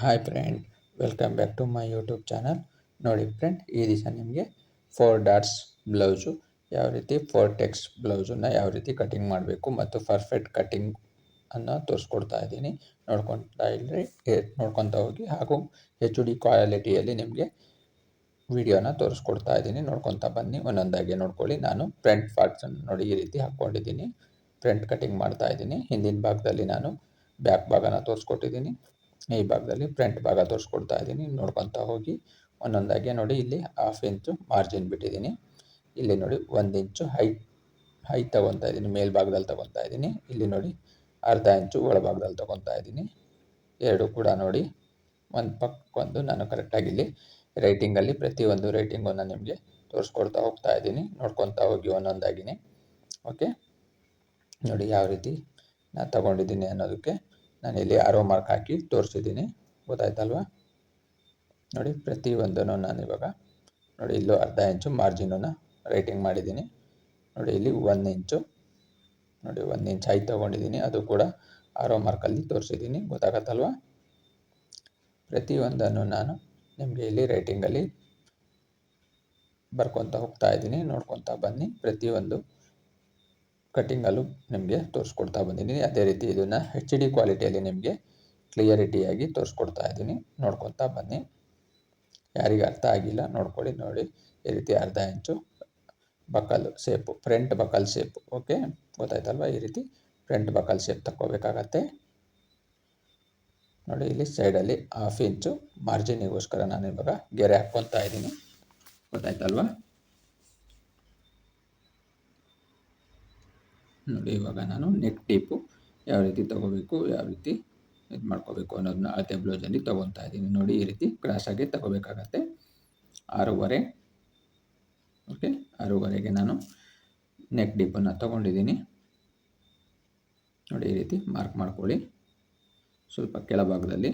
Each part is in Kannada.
Hi friend, welcome back to my YouTube channel. ನೋಡಿ ಫ್ರೆಂಡ್, ಈ ದಿವಸ ನಿಮಗೆ 4 ಡಾಟ್ಸ್ ಬ್ಲೌಸು ಯಾವ ರೀತಿ 4 ಟೆಕ್ಸ್ ಬ್ಲೌಸನ್ನು ಯಾವ ರೀತಿ ಕಟಿಂಗ್ ಮಾಡಬೇಕು ಮತ್ತು ಪರ್ಫೆಕ್ಟ್ ಕಟಿಂಗ್ ಅನ್ನು ತೋರಿಸ್ಕೊಡ್ತಾ ಇದ್ದೀನಿ. ನೋಡ್ಕೊತಾ ಹೋಗಿ, ಹಾಗೂ HD ಕ್ವಾಲಿಟಿಯಲ್ಲಿ ನಿಮಗೆ ವಿಡಿಯೋನ ತೋರಿಸ್ಕೊಡ್ತಾ ಇದ್ದೀನಿ. ನೋಡ್ಕೊತಾ ಬನ್ನಿ, ಒಂದೊಂದಾಗಿ ನೋಡ್ಕೊಳ್ಳಿ. ನಾನು ಫ್ರಂಟ್ ಪಾರ್ಟ್ಸನ್ನು ನೋಡಿ ಈ ರೀತಿ ಹಾಕ್ಕೊಂಡಿದ್ದೀನಿ, ಫ್ರಂಟ್ ಕಟಿಂಗ್ ಮಾಡ್ತಾ ಇದ್ದೀನಿ. ಹಿಂದಿನ ಭಾಗದಲ್ಲಿ ನಾನು ಬ್ಯಾಕ್ ಭಾಗನ ತೋರಿಸ್ಕೊಟ್ಟಿದ್ದೀನಿ, ಈ ಭಾಗದಲ್ಲಿ ಫ್ರಂಟ್ ಭಾಗ ತೋರಿಸ್ಕೊಡ್ತಾ ಇದ್ದೀನಿ. ನೋಡ್ಕೊತಾ ಹೋಗಿ ಒಂದೊಂದಾಗಿ. ನೋಡಿ, ಇಲ್ಲಿ 1/2 ಇಂಚು ಮಾರ್ಜಿನ್ ಬಿಟ್ಟಿದ್ದೀನಿ. ಇಲ್ಲಿ ನೋಡಿ 1 ಇಂಚು ಹೈಟ್ ತಗೊತಾ ಇದ್ದೀನಿ, ಮೇಲ್ಭಾಗದಲ್ಲಿ ತಗೊತಾ ಇದ್ದೀನಿ. ಇಲ್ಲಿ ನೋಡಿ 1/2 ಇಂಚು ಒಳಭಾಗದಲ್ಲಿ ತಗೊತಾ ಇದ್ದೀನಿ. ಎರಡು ಕೂಡ ನೋಡಿ ಒಂದು ಪಕ್ಕಕ್ಕೊಂದು ನಾನು ಕರೆಕ್ಟಾಗಿ ಇಲ್ಲಿ ರೈಟಿಂಗಲ್ಲಿ ಪ್ರತಿಯೊಂದು ರೈಟಿಂಗನ್ನು ನಿಮಗೆ ತೋರಿಸ್ಕೊಡ್ತಾ ಹೋಗ್ತಾ ಇದ್ದೀನಿ. ನೋಡ್ಕೊತಾ ಹೋಗಿ ಒಂದೊಂದಾಗಿನೇ. ಓಕೆ, ನೋಡಿ ಯಾವ ರೀತಿ ನಾನು ತಗೊಂಡಿದ್ದೀನಿ ಅನ್ನೋದಕ್ಕೆ ನಾನಿಲ್ಲಿ ಆರೋ ಮಾರ್ಕ್ ಹಾಕಿ ತೋರಿಸಿದ್ದೀನಿ. ಗೊತ್ತಾಯ್ತಲ್ವ? ನೋಡಿ, ಪ್ರತಿಯೊಂದನ್ನು ನಾನಿವಾಗ ನೋಡಿ ಇಲ್ಲೂ 1/2 ಇಂಚು ಮಾರ್ಜಿನನ್ನು ರೈಟಿಂಗ್ ಮಾಡಿದ್ದೀನಿ. ನೋಡಿ, ಇಲ್ಲಿ 1 ಇಂಚು, ನೋಡಿ 1 ಇಂಚ್ ಹೈಟ್ ತೊಗೊಂಡಿದ್ದೀನಿ, ಅದು ಕೂಡ ಆರೋ ಮಾರ್ಕಲ್ಲಿ ತೋರಿಸಿದ್ದೀನಿ. ಗೊತ್ತಾಗತ್ತಲ್ವ? ಪ್ರತಿಯೊಂದನ್ನು ನಾನು ನಿಮಗೆ ಇಲ್ಲಿ ರೈಟಿಂಗಲ್ಲಿ ಬರ್ಕೊತಾ ಹೋಗ್ತಾ ಇದ್ದೀನಿ. ನೋಡ್ಕೊತಾ ಬನ್ನಿ. ಪ್ರತಿಯೊಂದು ಕಟಿಂಗಲ್ಲೂ ನಿಮಗೆ ತೋರಿಸ್ಕೊಡ್ತಾ ಬಂದಿದ್ದೀನಿ. ಅದೇ ರೀತಿ ಇದನ್ನು HD ಕ್ವಾಲಿಟಿಯಲ್ಲಿ ನಿಮಗೆ ಕ್ಲಿಯರಿಟಿಯಾಗಿ ತೋರಿಸ್ಕೊಡ್ತಾ ಇದ್ದೀನಿ. ನೋಡ್ಕೊತಾ ಬನ್ನಿ. ಯಾರಿಗೆ ಅರ್ಥ ಆಗಿಲ್ಲ ನೋಡ್ಕೊಳ್ಳಿ. ನೋಡಿ, ಈ ರೀತಿ 1/2 inch buckle shape, front buckle shape. Okay, ಗೊತ್ತಾಯ್ತಲ್ವ? ಈ ರೀತಿ ಫ್ರಂಟ್ ಬಕಲ್ ಶೇಪ್ ತಗೋಬೇಕಾಗತ್ತೆ. ನೋಡಿ, ಇಲ್ಲಿ ಸೈಡಲ್ಲಿ 1/2 ಇಂಚು ಮಾರ್ಜಿನಿಗೋಸ್ಕರ ನಾನು ಇವಾಗ ಗೆರೆ ಹಾಕ್ಕೊತಾ ಇದ್ದೀನಿ. ಗೊತ್ತಾಯ್ತಲ್ವ? ನೋಡಿ, ಇವಾಗ ನಾನು ನೆಕ್ ಟೀಪು ಯಾವ ರೀತಿ ತಗೋಬೇಕು, ಯಾವ ರೀತಿ ಇದು ಮಾಡ್ಕೋಬೇಕು ಅನ್ನೋದನ್ನ ಅಳತೆ ಬ್ಲೌಸಲ್ಲಿ ತೊಗೊತಾ ಇದ್ದೀನಿ. ನೋಡಿ, ಈ ರೀತಿ ಕ್ರಾಸಾಗಿ ತಗೋಬೇಕಾಗತ್ತೆ. 6.5. ಓಕೆ, 6.5ಗೆ ನಾನು ನೆಕ್ ಡೀಪನ್ನು ತೊಗೊಂಡಿದ್ದೀನಿ. ನೋಡಿ, ಈ ರೀತಿ ಮಾರ್ಕ್ ಮಾಡ್ಕೊಳ್ಳಿ ಸ್ವಲ್ಪ ಕೆಳಭಾಗದಲ್ಲಿ.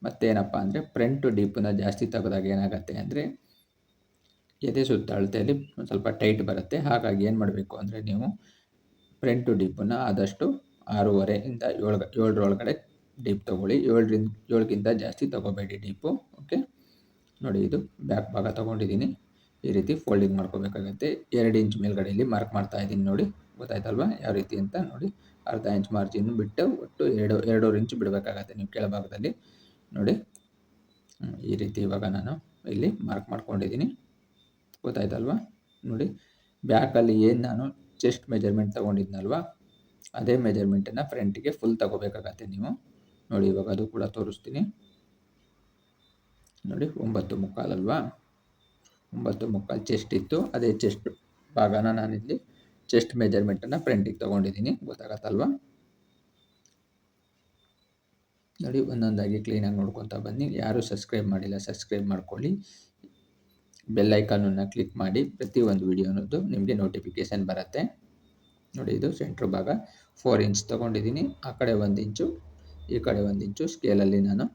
ಮತ್ತೇನಪ್ಪ ಅಂದರೆ, ಫ್ರಂಟ್ ಡೀಪನ್ನು ಜಾಸ್ತಿ ತೆಗೆದಾಗ ಏನಾಗುತ್ತೆ ಅಂದರೆ ಎದೆ ಸುತ್ತ ಅಳತೆಯಲ್ಲಿ ಒಂದು ಸ್ವಲ್ಪ ಟೈಟ್ ಬರುತ್ತೆ. ಹಾಗಾಗಿ ಏನು ಮಾಡಬೇಕು ಅಂದರೆ, ನೀವು ಫ್ರಂಟ್ ಡೀಪನ್ನು ಆದಷ್ಟು 6.5ಇಂದ 7 ಒಳಗಡೆ ಡೀಪ್ ತೊಗೊಳ್ಳಿ. 7ಗಿಂತ ಜಾಸ್ತಿ ತೊಗೋಬೇಡಿ ಡೀಪು. ಓಕೆ, ನೋಡಿ, ಇದು ಬ್ಯಾಕ್ ಭಾಗ ತೊಗೊಂಡಿದ್ದೀನಿ. ಈ ರೀತಿ ಫೋಲ್ಡಿಂಗ್ ಮಾಡ್ಕೋಬೇಕಾಗತ್ತೆ. 2 ಇಂಚ್ ಮೇಲ್ಗಡೆಯಲ್ಲಿ ಮಾರ್ಕ್ ಮಾಡ್ತಾ ಇದ್ದೀನಿ. ನೋಡಿ, ಗೊತ್ತಾಯ್ತಲ್ವ ಯಾವ ರೀತಿ ಅಂತ? ನೋಡಿ, 1/2 ಇಂಚ್ ಮಾರ್ಜಿನ್ ಬಿಟ್ಟು ಒಟ್ಟು 2.5 ಇಂಚು ಬಿಡಬೇಕಾಗತ್ತೆ ನೀವು ಕೆಳಭಾಗದಲ್ಲಿ. ನೋಡಿ, ಈ ರೀತಿ ಇವಾಗ ನಾನು ಇಲ್ಲಿ ಮಾರ್ಕ್ ಮಾಡ್ಕೊಂಡಿದ್ದೀನಿ. ಗೊತ್ತಾಯ್ತಲ್ವ? ನೋಡಿ, ಬ್ಯಾಕಲ್ಲಿ ಏನು ನಾನು ಚೆಸ್ಟ್ ಮೆಜರ್ಮೆಂಟ್ ತೊಗೊಂಡಿದ್ನಲ್ವ, ಅದೇ ಮೆಜರ್ಮೆಂಟನ್ನು ಫ್ರಂಟಿಗೆ ಫುಲ್ ತಗೋಬೇಕಾಗತ್ತೆ ನೀವು. ನೋಡಿ, ಇವಾಗ ಅದು ಕೂಡ ತೋರಿಸ್ತೀನಿ. ನೋಡಿ, 9.25 ಅಲ್ವಾ? 9.25 ಚೆಸ್ಟ್ ಇತ್ತು. ಅದೇ ಚೆಸ್ಟ್ ಭಾಗನ ನಾನಿಲ್ಲಿ ಚೆಸ್ಟ್ ಮೆಜರ್ಮೆಂಟನ್ನು ಫ್ರಂಟಿಗೆ ತೊಗೊಂಡಿದ್ದೀನಿ. ಗೊತ್ತಾಗತ್ತಲ್ವ? ನೋಡಿ, ಒಂದೊಂದಾಗಿ ಕ್ಲೀನಾಗಿ ನೋಡ್ಕೊತಾ ಬನ್ನಿ. ಯಾರು ಸಬ್ಸ್ಕ್ರೈಬ್ ಮಾಡಿಲ್ಲ ಸಬ್ಸ್ಕ್ರೈಬ್ ಮಾಡ್ಕೊಳ್ಳಿ. ಬೆಲ್ ಐಕಾನನ್ನು ಕ್ಲಿಕ್ ಮಾಡಿ. ಪ್ರತಿಯೊಂದು ವಿಡಿಯೋನದ್ದು ನಿಮಗೆ ನೋಟಿಫಿಕೇಷನ್ ಬರುತ್ತೆ. ನೋಡಿ, ಇದು ಸೆಂಟ್ರ್ ಭಾಗ 4 ಇಂಚ್ ತೊಗೊಂಡಿದ್ದೀನಿ. ಆ ಕಡೆ 1 ಇಂಚು, ಈ ಕಡೆ 1 ಇಂಚು ಸ್ಕೇಲಲ್ಲಿ ನಾನು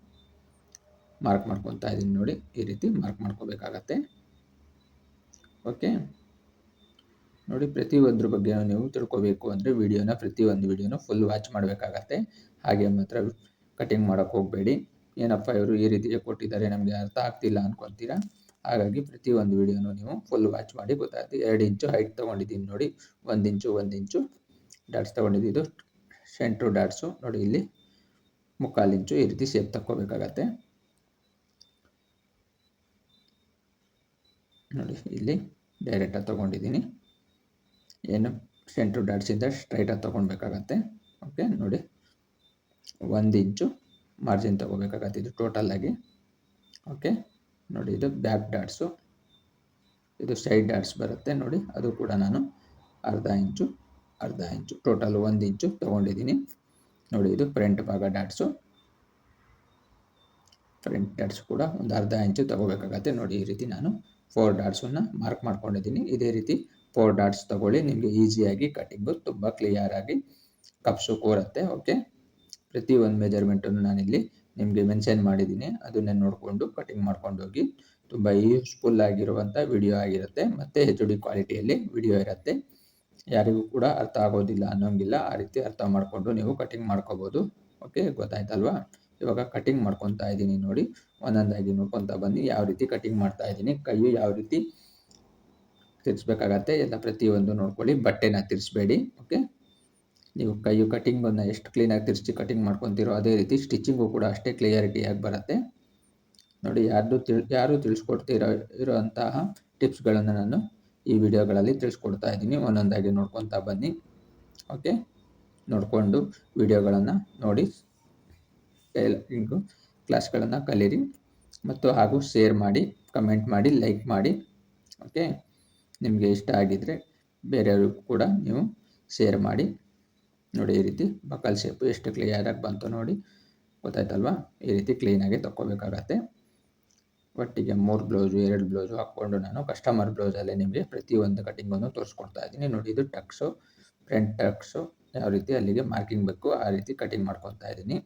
ಮಾರ್ಕ್ ಮಾಡ್ಕೊತಾ ಇದ್ದೀನಿ. ನೋಡಿ, ಈ ರೀತಿ ಮಾರ್ಕ್ ಮಾಡ್ಕೋಬೇಕಾಗತ್ತೆ. ಓಕೆ, ನೋಡಿ, ಪ್ರತಿಯೊಂದ್ರ ಬಗ್ಗೆ ನೀವು ತಿಳ್ಕೊಬೇಕು ಅಂದರೆ ಪ್ರತಿಯೊಂದು ವಿಡಿಯೋನ ಫುಲ್ ವಾಚ್ ಮಾಡಬೇಕಾಗತ್ತೆ. ಹಾಗೆ ಮಾತ್ರ ಕಟಿಂಗ್ ಮಾಡೋಕ್ಕೆ ಹೋಗಬೇಡಿ. ಏನಪ್ಪ ಇವರು ಈ ರೀತಿಗೆ ಕೊಟ್ಟಿದ್ದಾರೆ, ನಮಗೆ ಅರ್ಥ ಆಗ್ತಿಲ್ಲ ಅಂದ್ಕೊತೀರಾ. ಹಾಗಾಗಿ ಪ್ರತಿಯೊಂದು ವಿಡಿಯೋನು ನೀವು ಫುಲ್ ವಾಚ್ ಮಾಡಿ. ಗೊತ್ತಾಗುತ್ತೆ. 2 ಇಂಚು ಹೈಟ್ ತೊಗೊಂಡಿದ್ದೀನಿ. ನೋಡಿ, 1 ಇಂಚು ಡಾಟ್ಸ್ ತೊಗೊಂಡಿದ್ದು, ಇದು ಸೆಂಟ್ರ್ ಡಾಟ್ಸು. ನೋಡಿ, ಇಲ್ಲಿ 3/4 ಇಂಚು ಈ ರೀತಿ ಶೇಪ್ ತಗೋಬೇಕಾಗತ್ತೆ. ನೋಡಿ, ಇಲ್ಲಿ ಡೈರೆಕ್ಟಾಗಿ ತೊಗೊಂಡಿದ್ದೀನಿ. ಏನು ಸೆಂಟ್ರ್ ಡಾಟ್ಸಿಂದ ಸ್ಟ್ರೈಟಾಗಿ ತೊಗೊಳ್ಬೇಕಾಗತ್ತೆ. ಓಕೆ, ನೋಡಿ, 1 ಇಂಚು ಮಾರ್ಜಿನ್ ತೊಗೋಬೇಕಾಗತ್ತೆ ಇದು ಟೋಟಲಾಗಿ. ಓಕೆ, ನೋಡಿ, ಇದು ಬ್ಯಾಕ್ ಡಾಟ್ಸು, ಇದು ಸೈಡ್ ಡಾಟ್ಸ್ ಬರುತ್ತೆ. ನೋಡಿ, ಅದು ಕೂಡ ನಾನು 1/2 ಇಂಚು ಟೋಟಲ್ 1 ಇಂಚು ತೊಗೊಂಡಿದ್ದೀನಿ. ನೋಡಿ, ಇದು ಫ್ರಂಟ್ ಭಾಗ ಡಾಟ್ಸು. ಫ್ರಂಟ್ ಡಾಟ್ಸ್ ಕೂಡ ಒಂದು 1/2 ಇಂಚು ತೊಗೋಬೇಕಾಗತ್ತೆ. ನೋಡಿ, ಈ ರೀತಿ ನಾನು 4 ಡಾಟ್ಸನ್ನು ಮಾರ್ಕ್ ಮಾಡ್ಕೊಂಡಿದ್ದೀನಿ. ಇದೇ ರೀತಿ 4 ಡಾಟ್ಸ್ ತೊಗೊಳ್ಳಿ. ನಿಮಗೆ ಈಸಿಯಾಗಿ ಕಟಿಂಗು ತುಂಬ ಕ್ಲಿಯರಾಗಿ ಕಪ್ಸು ಕೂರುತ್ತೆ. ಓಕೆ, ಪ್ರತಿಯೊಂದು ಮೆಜರ್ಮೆಂಟನ್ನು ನಾನಿಲ್ಲಿ ನಿಮಗೆ ಮೆನ್ಷನ್ ಮಾಡಿದ್ದೀನಿ. ಅದನ್ನೇ ನೋಡಿಕೊಂಡು ಕಟಿಂಗ್ ಮಾಡ್ಕೊಂಡು ಹೋಗಿ. ತುಂಬ ಯೂಸ್ಫುಲ್ ಆಗಿರುವಂಥ ವಿಡಿಯೋ ಆಗಿರುತ್ತೆ. ಮತ್ತು HD ಕ್ವಾಲಿಟಿಯಲ್ಲಿ ವಿಡಿಯೋ ಇರುತ್ತೆ. ಯಾರಿಗೂ ಕೂಡ ಅರ್ಥ ಆಗೋದಿಲ್ಲ ಅನ್ನೋಂಗಿಲ್ಲ. ಆ ರೀತಿ ಅರ್ಥ ಮಾಡಿಕೊಂಡು ನೀವು ಕಟಿಂಗ್ ಮಾಡ್ಕೋಬೋದು. ಓಕೆ, ಗೊತ್ತಾಯ್ತಲ್ವಾ? ಇವಾಗ ಕಟಿಂಗ್ ಮಾಡ್ಕೊತಾ ಇದ್ದೀನಿ ನೋಡಿ. ಒಂದೊಂದಾಗಿ ನೋಡ್ಕೊತಾ ಬನ್ನಿ ಯಾವ ರೀತಿ ಕಟಿಂಗ್ ಮಾಡ್ತಾ ಇದ್ದೀನಿ. ಕೈ ಯಾವ ರೀತಿ ತಿರ್ಸ್ಬೇಕಾಗತ್ತೆ ಎಲ್ಲ ಪ್ರತಿಯೊಂದು ನೋಡ್ಕೊಳ್ಳಿ. ಬಟ್ಟೆನ ತಿರ್ಸ್ಬೇಡಿ. ಓಕೆ, ನೀವು ಕಟಿಂಗನ್ನು ಎಷ್ಟು ಕ್ಲೀನಾಗಿ ತಿರ್ಸಿ ಕಟಿಂಗ್ ಮಾಡ್ಕೊತೀರೋ ಅದೇ ರೀತಿ ಸ್ಟಿಚಿಂಗು ಕೂಡ ಅಷ್ಟೇ ಕ್ಲಿಯರಿಟಿಯಾಗಿ ಬರುತ್ತೆ ನೋಡಿ. ಯಾರು ಇರೋಂತಹ ಟಿಪ್ಸ್ಗಳನ್ನು ನಾನು ಈ ವಿಡಿಯೋಗಳಲ್ಲಿ ತಿಳಿಸ್ಕೊಡ್ತಾ ಇದ್ದೀನಿ. ಒಂದೊಂದಾಗಿ ನೋಡ್ಕೊತಾ ಬನ್ನಿ. ಓಕೆ, ನೋಡಿಕೊಂಡು ವಿಡಿಯೋಗಳನ್ನು ನೋಡಿ ಟೈಲರಿಂಗು ಕ್ಲಾಸ್ಗಳನ್ನು ಕಲೀರಿ ಮತ್ತು ಹಾಗೂ ಶೇರ್ ಮಾಡಿ, ಕಮೆಂಟ್ ಮಾಡಿ, ಲೈಕ್ ಮಾಡಿ. ಓಕೆ, ನಿಮಗೆ ಇಷ್ಟ ಆಗಿದ್ದರೆ ಬೇರೆಯವ್ರಿಗೂ ಕೂಡ ನೀವು ಶೇರ್ ಮಾಡಿ. ನೋಡಿ ಈ ರೀತಿ ಬಕಲ್ ಶೇಪು ಎಷ್ಟು ಕ್ಲಿಯರಾಗಿ ಬಂತು ನೋಡಿ, ಗೊತ್ತಾಯ್ತಲ್ವಾ? ಈ ರೀತಿ ಕ್ಲೀನಾಗಿ ತಗೋಬೇಕಾಗತ್ತೆ. ಒಟ್ಟಿಗೆ 3 ಬ್ಲೌಸು 2 ಬ್ಲೌಸು ಹಾಕ್ಕೊಂಡು ನಾನು ಕಸ್ಟಮರ್ ಬ್ಲೌಸಲ್ಲೇ ನಿಮಗೆ ಪ್ರತಿಯೊಂದು ಕಟಿಂಗನ್ನು ತೋರಿಸ್ಕೊಡ್ತಾ ಇದ್ದೀನಿ ನೋಡಿ. ಇದು ಟಕ್ಸು, ಫ್ರಂಟ್ ಟಕ್ಸು ಯಾವ ರೀತಿ ಅಲ್ಲಿಗೆ ಮಾರ್ಕಿಂಗ್ ಬೇಕು ಆ ರೀತಿ ಕಟಿಂಗ್ ಮಾಡ್ಕೊತಾ ಇದ್ದೀನಿ.